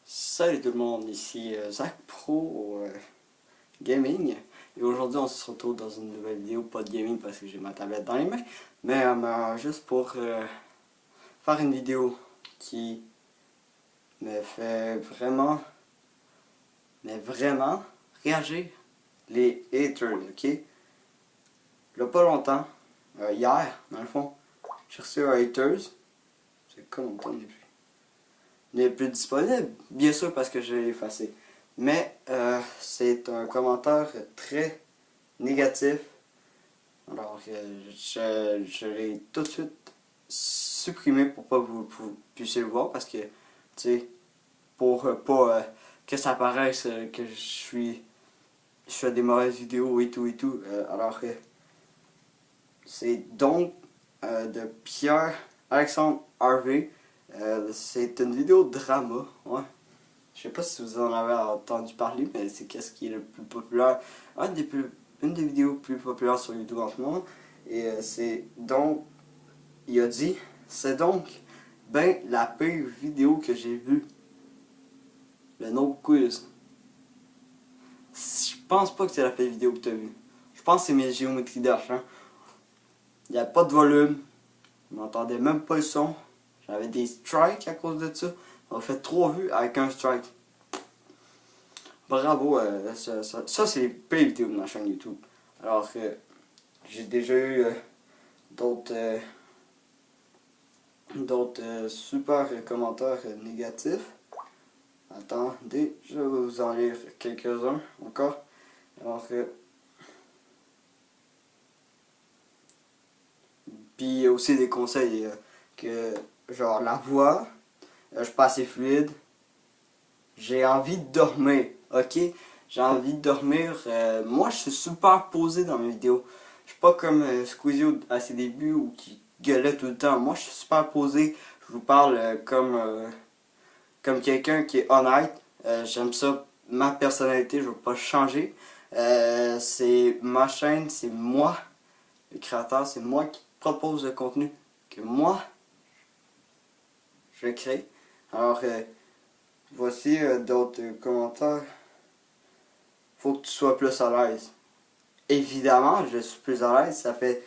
Salut tout le monde, ici Zach Pro Gaming et aujourd'hui on se retrouve dans une nouvelle vidéo, pas de gaming parce que j'ai ma tablette dans les mains, mais juste pour faire une vidéo qui me fait vraiment, mais vraiment réagir les haters, ok? Il y a pas longtemps, hier dans le fond, j'ai reçu un haters, c'est comme longtemps depuis. N'est plus disponible, bien sûr parce que je l'ai effacé. Mais c'est un commentaire très négatif. Alors je l'ai tout de suite supprimé pour pas que vous puissiez le voir parce que, tu sais, pour pas que ça paraisse que je fais des mauvaises vidéos et tout et tout. C'est donc de Pierre-Alexandre Harvey. C'est une vidéo drama, ouais. Je sais pas si vous en avez entendu parler, mais c'est qu'est-ce qui est le plus populaire, une des vidéos plus populaires sur YouTube en ce moment. Et c'est donc, il a dit, c'est donc ben la pire vidéo que j'ai vue. Le no quiz. Je pense pas que c'est la pire vidéo que tu as vue. Je pense que c'est mes géométries d'argent. Hein. Il n'y a pas de volume. Je m'entendais même pas le son. J'avais des strikes à cause de ça. On a fait 3 vues avec un strike. Bravo, ça c'est les pires vidéos de ma chaîne YouTube. Alors que j'ai déjà eu d'autres super commentaires négatifs. Attendez, je vais vous en lire quelques-uns encore. Alors que... Puis il y a aussi des conseils que, genre la voix, je suis pas assez fluide. J'ai envie de dormir, ok? J'ai envie de dormir. Moi, je suis super posé dans mes vidéos. Je suis pas comme Squeezie à ses débuts ou qui gueulait tout le temps. Moi, je suis super posé. Je vous parle comme quelqu'un qui est honnête. J'aime ça, ma personnalité, je veux pas changer. C'est ma chaîne, c'est moi, le créateur, c'est moi qui propose le contenu que moi, je crée. Alors, voici d'autres commentaires. Faut que tu sois plus à l'aise. Évidemment, je suis plus à l'aise. Ça fait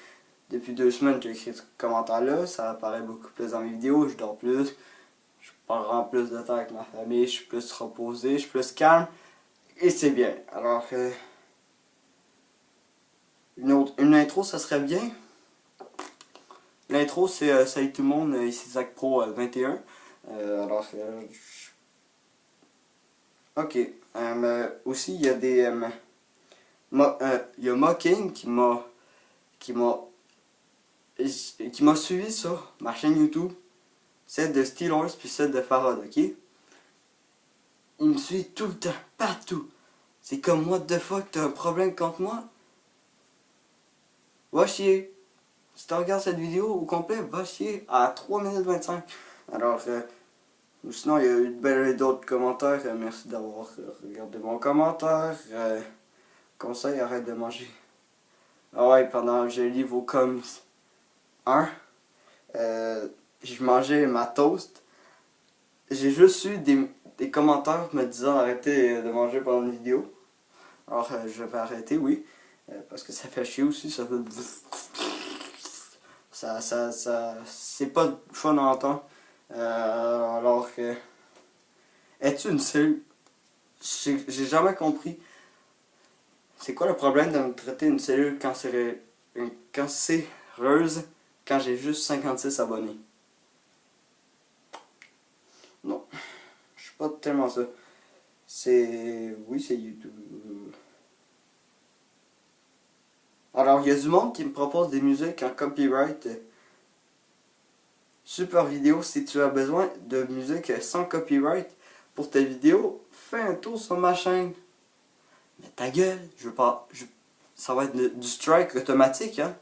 depuis 2 semaines que j'écris ce commentaire-là. Ça apparaît beaucoup plus dans mes vidéos. Je dors plus. Je prends plus de temps avec ma famille. Je suis plus reposé. Je suis plus calme. Et c'est bien. Alors, une intro, ça serait bien. L'intro, c'est salut tout le monde. Ici Zach Pro 21. Ok. Aussi, il y a des... il y a Mocking qui m'a suivi sur ma chaîne YouTube, celle de Steelers puis celle de Farad, ok? Il me suit tout le temps, partout. C'est comme, what the fuck, t'as un problème contre moi? Va chier. Si tu regardes cette vidéo au complet, va chier à 3 minutes 25. Alors, sinon, il y a eu d'autres commentaires. Merci d'avoir regardé mon commentaire. Conseil, arrête de manger. Ah ouais, pendant que je lis vos coms 1, je mangeais ma toast. J'ai juste eu des commentaires me disant d'arrêter de manger pendant une vidéo. Alors je vais arrêter, oui. Parce que ça fait chier aussi, ça fait... c'est pas fun à entendre. Alors que... Es-tu une cellule? J'ai jamais compris. C'est quoi le problème de me traiter une cellule cancéreuse quand j'ai juste 56 abonnés? Non, je suis pas tellement ça. Oui, c'est YouTube. Alors, il y a du monde qui me propose des musiques en copyright. Super vidéo, si tu as besoin de musique sans copyright pour tes vidéos, fais un tour sur ma chaîne. Mais ta gueule, je veux pas... ça va être du strike automatique, hein.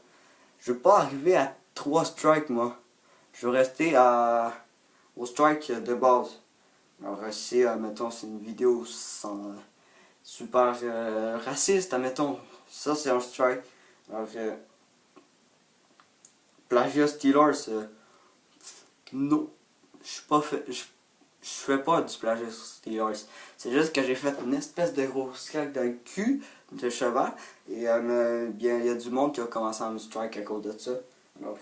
Je veux pas arriver à 3 strikes, moi. Je veux rester au strike de base. Alors si, mettons, c'est une vidéo sans, super raciste, admettons, ça c'est un strike. Alors Plagiat Steelers, non, je suis pas fait, je fais pas du plagiat sur Steelers. C'est juste que j'ai fait une espèce de grosse claque dans le cul de cheval. Et bien, il y a du monde qui a commencé à me strike à cause de ça. Alors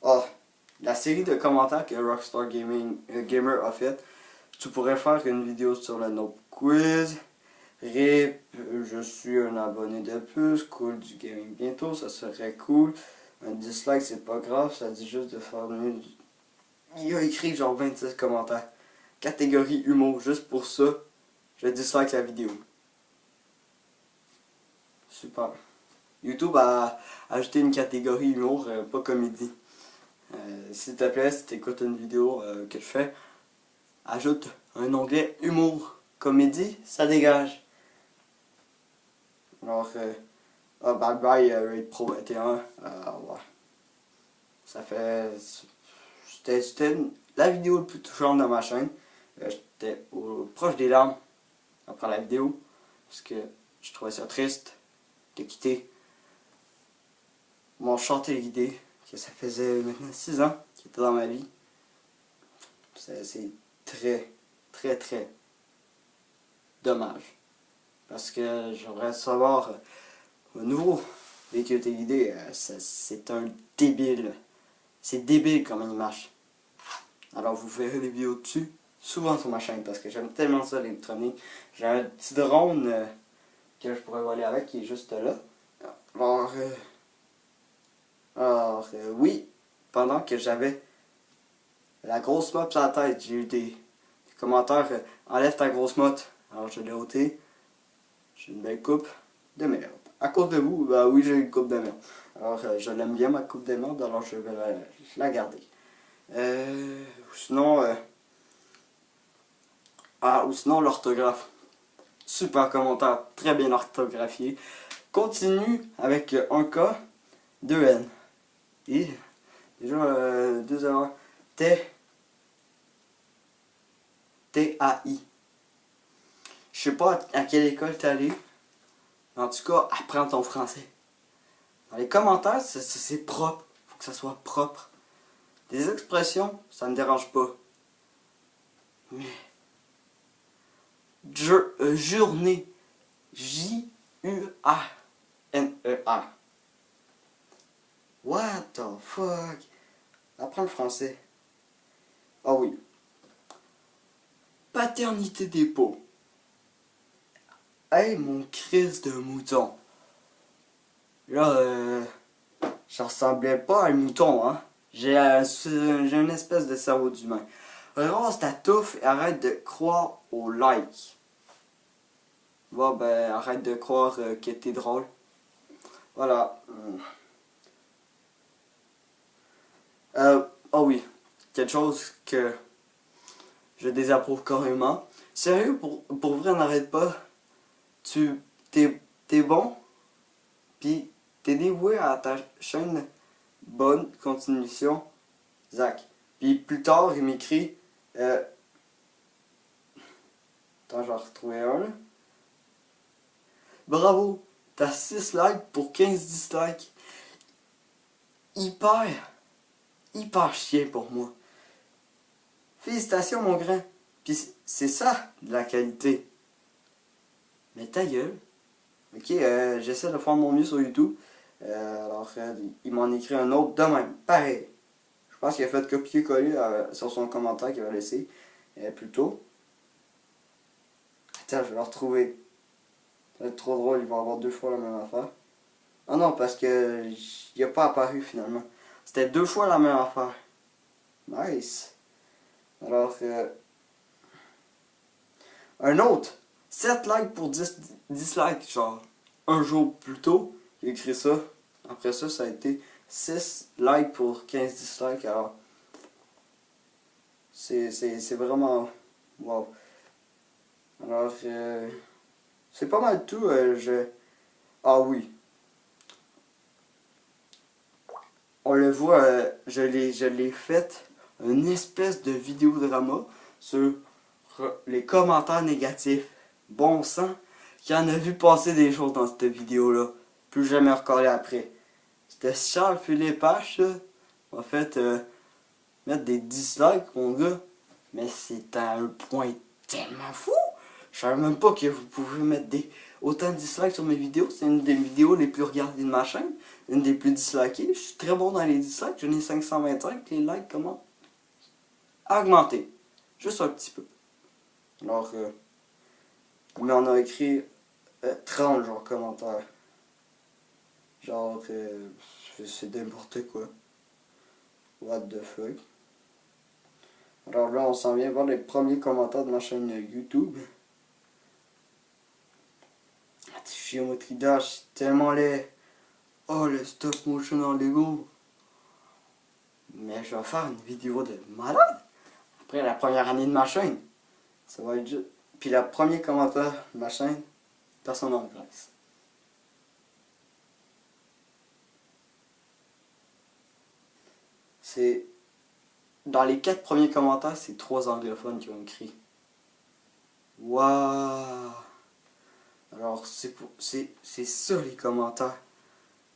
oh, la série de commentaires que Rockstar Gamer a fait, tu pourrais faire une vidéo sur le Nope Quiz. RIP, je suis un abonné de plus, cool du gaming bientôt, ça serait cool. Un dislike, c'est pas grave, ça dit juste de faire mieux. Il a écrit genre 26 commentaires. Catégorie humour, juste pour ça, je dislike la vidéo. Super. YouTube a ajouté une catégorie humour, pas comédie. S'il te plaît, si tu écoutes une vidéo que je fais, ajoute un onglet humour. Comédie, ça dégage. Alors, bye bye Raid Pro 21. Ouais. Ça fait. C'était la vidéo la plus touchante de ma chaîne. J'étais proche des larmes après la vidéo. Parce que je trouvais ça triste de quitter mon chantier guidé. Que ça faisait maintenant 6 ans qu'il était dans ma vie. C'est très dommage. Parce que j'aimerais savoir. Au nouveau véhicule téléguidé, c'est un débile. C'est débile comme une image. Alors vous verrez des vidéos dessus, souvent sur ma chaîne, parce que j'aime tellement ça l'électronique. J'ai un petit drone que je pourrais voler avec, qui est juste là. Alors, oui, pendant que j'avais la grosse motte sur la tête, j'ai eu des commentaires, enlève ta grosse motte. Alors je l'ai ôté. J'ai une belle coupe de merde. À cause de vous, bah oui, j'ai une coupe de merde. Alors, je l'aime bien ma coupe de merde, alors je vais la garder. Sinon, ou sinon l'orthographe. Super commentaire, très bien orthographié. Continue avec un K, 2 N. Et, déjà, 2 erreurs. T-A-I. Je sais pas à quelle école t'es allé. En tout cas, apprends ton français. Dans les commentaires, c'est propre. Faut que ça soit propre. Des expressions, ça me dérange pas. Mais journée. J-U-A-N-E-A. What the fuck? Apprends le français. Ah oui. Paternité des peaux. Hey, mon Christ de mouton. Là, je ressemblais pas à un mouton, hein. J'ai une espèce de cerveau d'humain. Rase ta touffe et arrête de croire aux likes. Bon, ben, arrête de croire que t'es drôle. Voilà. Oh oui. Quelque chose que je désapprouve carrément. Sérieux, pour vrai, n'arrête pas. T'es bon, puis t'es dévoué à ta chaîne. Bonne continuation, Zach. Puis plus tard, il m'écrit. Attends, je vais en retrouver un là. Bravo, t'as 6 likes pour 15 dislikes. Hyper chien pour moi. Félicitations, mon grand. Puis c'est ça, de la qualité. Mais ta gueule. Ok, j'essaie de faire mon mieux sur YouTube. Il m'en écrit un autre de même. Pareil. Je pense qu'il a fait copier-coller sur son commentaire qu'il va laisser plus tôt. Attends, je vais le retrouver. Ça va être trop drôle, il va avoir 2 fois la même affaire. Ah non, parce que il n'a pas apparu finalement. C'était 2 fois la même affaire. Nice. Alors, un autre. 7 likes pour 10 dislikes, genre un jour plus tôt, il a écrit ça. Après ça, ça a été 6 likes pour 15 dislikes. Alors, c'est vraiment wow. Alors, c'est pas mal tout. Ah oui. On le voit, je l'ai fait une espèce de vidéodrama sur les commentaires négatifs. Bon sang, qui en a vu passer des choses dans cette vidéo-là. Plus jamais recoller après. C'était Charles-Philippe H, là. En fait, mettre des dislikes, mon gars. Mais c'est à un point tellement fou. Je savais même pas que vous pouvez mettre autant de dislikes sur mes vidéos. C'est une des vidéos les plus regardées de ma chaîne. Une des plus dislikées. Je suis très bon dans les dislikes. J'en ai 525. Les likes commencent à augmenter. Juste un petit peu. Alors, mais on a écrit 30 genre commentaires. Genre, c'est n'importe quoi. What the fuck. Alors là, on s'en vient voir les premiers commentaires de ma chaîne YouTube. Géométrie Dash, c'est tellement laid. Oh, le stop motion en Lego. Mais je vais faire une vidéo de malade. Après la première année de ma chaîne. Ça va être juste. Puis le premier commentaire de ma chaîne, personne en Grèce. C'est. Dans les 4 premiers commentaires, c'est 3 anglophones qui ont écrit. Waouh! Alors, c'est ça les commentaires.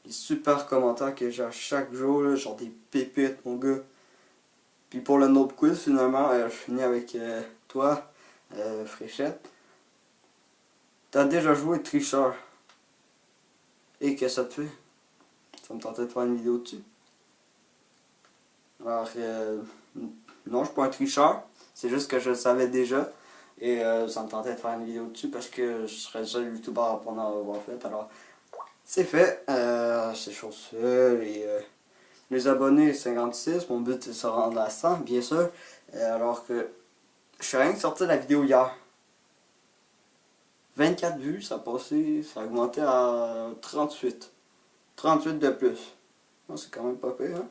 Les super commentaires que j'ai à chaque jour, là, genre des pépites, mon gars. Puis pour le Nope Quiz, finalement, je finis avec toi, Fréchette. T'as déjà joué Tricheur. Et que ça te fait? Ça me tentait de faire une vidéo dessus. Alors, non, je suis pas un tricheur. C'est juste que je le savais déjà. Et ça me tentait de faire une vidéo dessus parce que je serais le seul youtubeur à pas en avoir fait. Alors, c'est fait. C'est chose faite. Et les abonnés, 56. Mon but, c'est de se rendre à 100, bien sûr. Alors que je suis rien que sorti la vidéo hier. 24 vues, ça a passé, ça a augmenté à 38. 38 de plus. Non, c'est quand même pas pire, hein?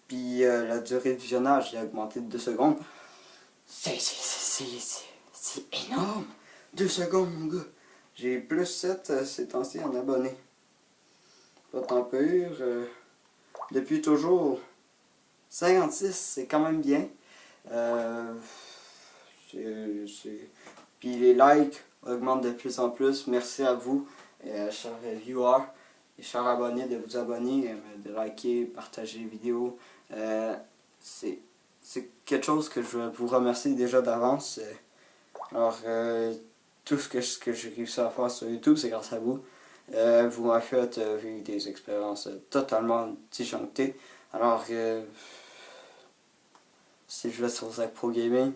Puis la durée de visionnage, il a augmenté de 2 secondes. C'est énorme! 2 secondes, mon gars. J'ai plus 7 ces temps-ci en abonnés. Pas tant pire. Depuis toujours, 56, c'est quand même bien. Puis les likes augmentent de plus en plus. Merci à vous, chers viewers et chers abonnés, de vous abonner, de liker, partager les vidéos. C'est quelque chose que je veux vous remercier déjà d'avance. Alors, tout ce que j'ai réussi à faire sur YouTube, c'est grâce à vous. Vous m'avez fait vivre des expériences totalement disjonctées. Alors, si je vais sur Zach Pro Gaming,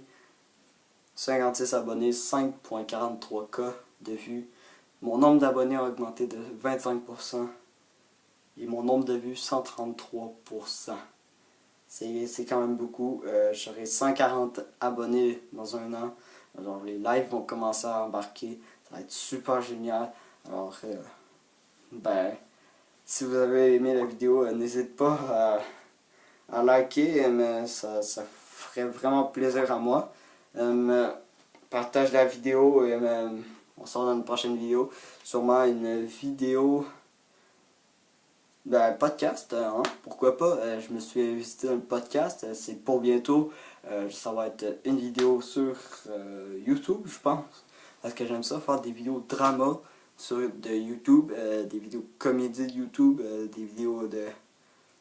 56 abonnés, 5.43K de vues. Mon nombre d'abonnés a augmenté de 25%. Et mon nombre de vues, 133%. C'est quand même beaucoup. J'aurai 140 abonnés dans un an. Alors les lives vont commencer à embarquer. Ça va être super génial. Alors, ben, si vous avez aimé la vidéo, n'hésitez pas à liker. Ça ferait vraiment plaisir à moi. Partage la vidéo et on se retrouve dans une prochaine vidéo. Sûrement une vidéo, ben, podcast, hein, pourquoi pas. Je me suis invité dans le podcast, c'est pour bientôt. Ça va être une vidéo sur YouTube, je pense. Parce que j'aime ça, faire des vidéos drama de YouTube, des vidéos comédie de YouTube, des vidéos de...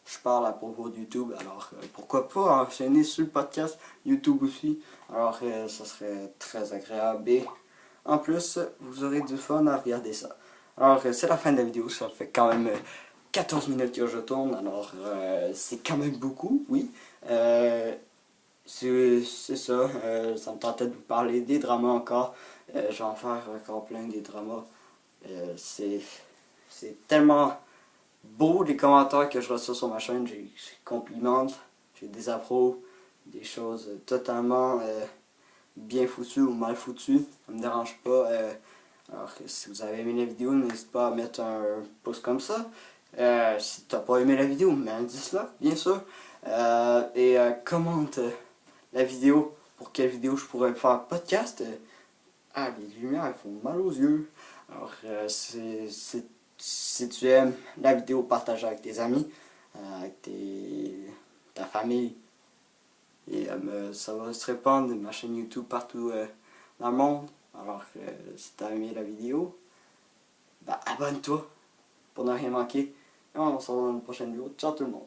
Je parle à propos de YouTube, alors pourquoi pas enchaîner sur le podcast YouTube aussi. Alors ça serait très agréable et en plus vous aurez du fun à regarder ça. Alors c'est la fin de la vidéo, ça fait quand même 14 minutes que je tourne, alors c'est quand même beaucoup, oui. C'est ça, ça me tentait de vous parler des dramas encore. Je vais en faire encore plein des dramas. C'est tellement beau les commentaires que je reçois sur ma chaîne. J'ai complimente, j'ai des appros, des choses totalement bien foutues ou mal foutues. Ça me dérange pas. Alors que si vous avez aimé la vidéo, n'hésitez pas à mettre un pouce comme ça. Si tu n'as pas aimé la vidéo, mets un dislike, bien sûr. Et commente la vidéo pour quelle vidéo je pourrais faire podcast. Ah, les lumières elles font mal aux yeux. Alors, si tu aimes la vidéo, partage avec tes amis, avec ta famille. Et ça va se répandre, ma chaîne YouTube partout dans le monde. Alors, si tu as aimé la vidéo, bah, abonne-toi pour ne rien manquer. Et on se revoit dans une prochaine vidéo. Ciao tout le monde!